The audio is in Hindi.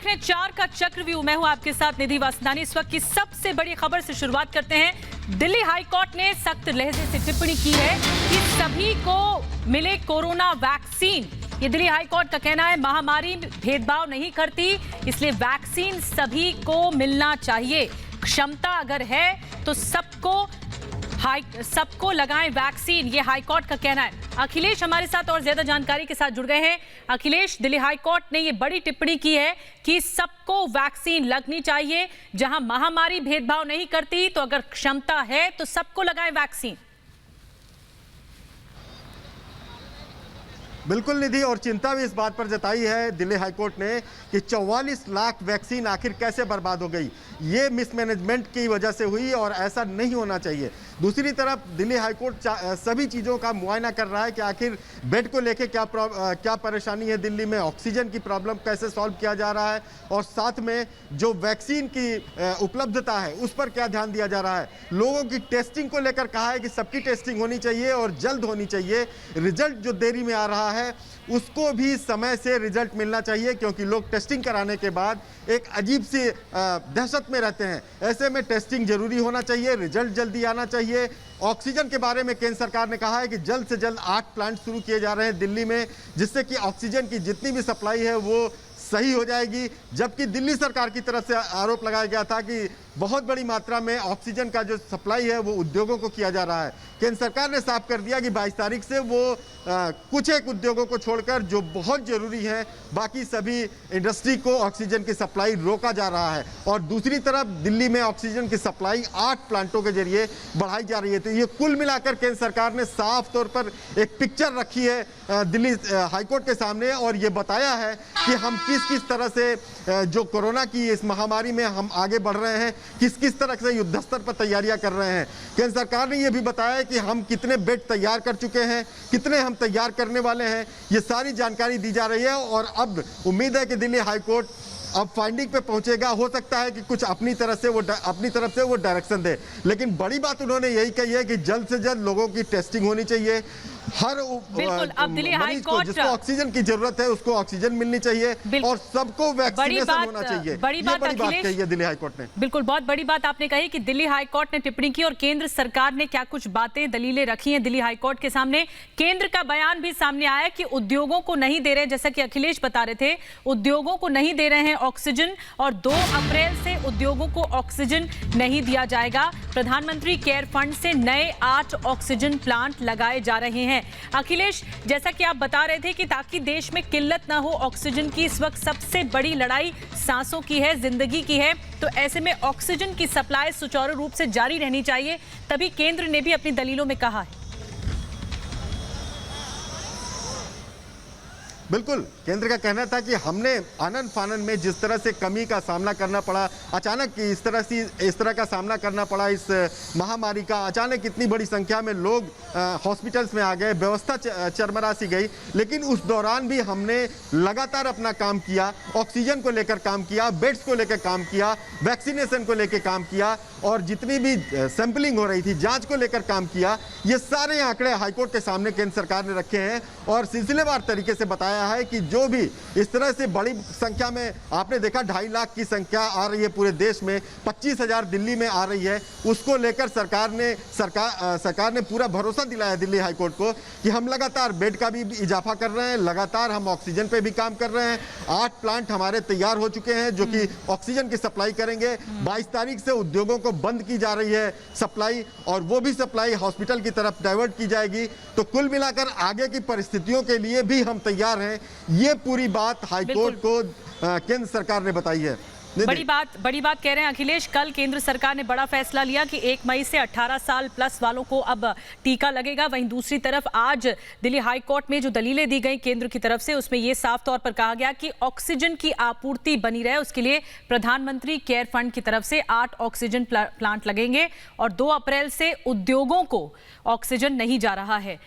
देख रहे हैं 4 का चक्रव्यूह। मैं हूं आपके साथ निधि वासनानी। इस वक्त की सबसे बड़ी खबर से शुरुआत करते हैं। दिल्ली हाईकोर्ट ने सख्त लहजे से टिप्पणी की है कि सभी को मिले कोरोना वैक्सीन। ये दिल्ली हाईकोर्ट का कहना है, महामारी भेदभाव नहीं करती, इसलिए वैक्सीन सभी को मिलना चाहिए। क्षमता अगर है तो सबको लगाएं वैक्सीन, ये हाईकोर्ट का कहना है। अखिलेश हमारे साथ और ज्यादा जानकारी के साथ जुड़ गए हैं। अखिलेश, दिल्ली हाईकोर्ट ने ये बड़ी टिप्पणी की है कि सबको वैक्सीन लगनी चाहिए। जहां महामारी भेदभाव नहीं करती, तो अगर क्षमता है तो सबको लगाएं वैक्सीन। बिल्कुल निधि, और चिंता भी इस बात पर जताई है दिल्ली हाईकोर्ट ने कि 44 लाख वैक्सीन आखिर कैसे बर्बाद हो गई। ये मिसमैनेजमेंट की वजह से हुई और ऐसा नहीं होना चाहिए। दूसरी तरफ दिल्ली हाईकोर्ट सभी चीज़ों का मुआयना कर रहा है कि आखिर बेड को लेके क्या परेशानी है दिल्ली में, ऑक्सीजन की प्रॉब्लम कैसे सॉल्व किया जा रहा है, और साथ में जो वैक्सीन की उपलब्धता है उस पर क्या ध्यान दिया जा रहा है। लोगों की टेस्टिंग को लेकर कहा है कि सबकी टेस्टिंग होनी चाहिए और जल्द होनी चाहिए। रिजल्ट जो देरी में आ रहा है उसको भी समय से रिजल्ट मिलना चाहिए, क्योंकि लोग टेस्टिंग कराने के बाद एक अजीब सी दहशत में रहते हैं। ऐसे में टेस्टिंग जरूरी होना चाहिए, रिजल्ट जल्दी आना चाहिए। ऑक्सीजन के बारे में केंद्र सरकार ने कहा है कि जल्द से जल्द 8 प्लांट शुरू किए जा रहे हैं दिल्ली में, जिससे कि ऑक्सीजन की जितनी भी सप्लाई है वो सही हो जाएगी। जबकि दिल्ली सरकार की तरफ से आरोप लगाया गया था कि बहुत बड़ी मात्रा में ऑक्सीजन का जो सप्लाई है वो उद्योगों को किया जा रहा है। केंद्र सरकार ने साफ कर दिया कि 22 तारीख से वो कुछ एक उद्योगों को छोड़कर जो बहुत जरूरी है बाकी सभी इंडस्ट्री को ऑक्सीजन की सप्लाई रोका जा रहा है। और दूसरी तरफ दिल्ली में ऑक्सीजन की सप्लाई 8 प्लांटों के जरिए बढ़ाई जा रही है। तो ये कुल मिलाकर केंद्र सरकार ने साफ तौर पर एक पिक्चर रखी है दिल्ली हाईकोर्ट के सामने, और ये बताया है कि हम किस तरह से जो कोरोना की इस महामारी में हम आगे बढ़ रहे हैं, किस तरह से युद्ध स्तर पर तैयारियां कर रहे हैं। केंद्र सरकार ने यह भी बताया कि हम कितने बेड तैयार कर चुके हैं, कितने हम तैयार करने वाले हैं, ये सारी जानकारी दी जा रही है। और अब उम्मीद है कि दिल्ली हाईकोर्ट अब फाइंडिंग पे पहुंचेगा। हो सकता है कि कुछ अपनी तरफ से वो डायरेक्शन दे, लेकिन बड़ी बात उन्होंने यही कही है कि जल्द से जल्द लोगों की टेस्टिंग होनी चाहिए। हर मरीज को जिसको ऑक्सीजन की जरूरत है उसको ऑक्सीजन मिलनी चाहिए और सबको वैक्सीनेशन होना चाहिए। बड़ी बात कही है दिल्ली हाईकोर्ट ने। बिल्कुल, बहुत बड़ी बात आपने कही कि दिल्ली हाईकोर्ट ने टिप्पणी की और केंद्र सरकार ने क्या कुछ बातें, दलीलें रखी हैं दिल्ली हाईकोर्ट के सामने। केंद्र का बयान भी सामने आया कि उद्योगों को नहीं दे रहे, जैसा कि अखिलेश बता रहे थे, उद्योगों को नहीं दे रहे हैं ऑक्सीजन, और 2 अप्रैल से उद्योगों को ऑक्सीजन नहीं दिया जाएगा। प्रधानमंत्री केयर फंड से नए 8 ऑक्सीजन प्लांट लगाए जा रहे हैं। अखिलेश, जैसा कि आप बता रहे थे कि ताकि देश में किल्लत ना हो ऑक्सीजन की, इस वक्त सबसे बड़ी लड़ाई सांसों की है, जिंदगी की है, तो ऐसे में ऑक्सीजन की सप्लाई सुचारू रूप से जारी रहनी चाहिए। तभी केंद्र ने भी अपनी दलीलों में कहा है। बिल्कुल, केंद्र का कहना था कि हमने आनन फानन में जिस तरह से कमी का सामना करना पड़ा, अचानक इस तरह का सामना करना पड़ा, इस महामारी का अचानक इतनी बड़ी संख्या में लोग हॉस्पिटल्स में आ गए, व्यवस्था चरमरा सी गई, लेकिन उस दौरान भी हमने लगातार अपना काम किया। ऑक्सीजन को लेकर काम किया, बेड्स को लेकर काम किया, वैक्सीनेशन को लेकर काम किया, और जितनी भी सैंपलिंग हो रही थी, जांच को लेकर काम किया। ये सारे आंकड़े हाईकोर्ट के सामने केंद्र सरकार ने रखे हैं और सिलसिलेवार तरीके से बताया है कि जो भी इस तरह से बड़ी संख्या में आपने देखा 2.5 लाख की संख्या आ रही है पूरे देश में, 25,000 दिल्ली में आ रही है, उसको लेकर सरकार ने पूरा भरोसा दिलाया दिल्ली हाईकोर्ट को कि हम लगातार बेड का भी इजाफा कर रहे हैं, लगातार हम ऑक्सीजन पे भी काम कर रहे हैं। 8 प्लांट हमारे तैयार हो चुके हैं जो कि ऑक्सीजन की सप्लाई करेंगे। 22 तारीख से उद्योगों को बंद की जा रही है सप्लाई, और वो भी सप्लाई हॉस्पिटल की तरफ डाइवर्ट की जाएगी। तो कुल मिलाकर आगे की परिस्थितियों के लिए भी हम तैयार हैं। ये पूरी बात हाईकोर्ट को केंद्र सरकार ने बताई है। बड़ी बात कह रहे हैं अखिलेश। कल केंद्र सरकार ने बड़ा फैसला लिया कि 1 मई से 18 साल प्लस वालों को अब टीका लगेगा। वहीं दूसरी तरफ आज दिल्ली हाईकोर्ट में जो दलीलें दी गई केंद्र की तरफ से, उसमें यह साफ तौर पर कहा गया कि ऑक्सीजन की आपूर्ति बनी रहे, उसके लिए प्रधानमंत्री केयर फंड की तरफ से 8 ऑक्सीजन प्लांट लगेंगे और 2 अप्रैल से उद्योगों को ऑक्सीजन नहीं जा रहा है।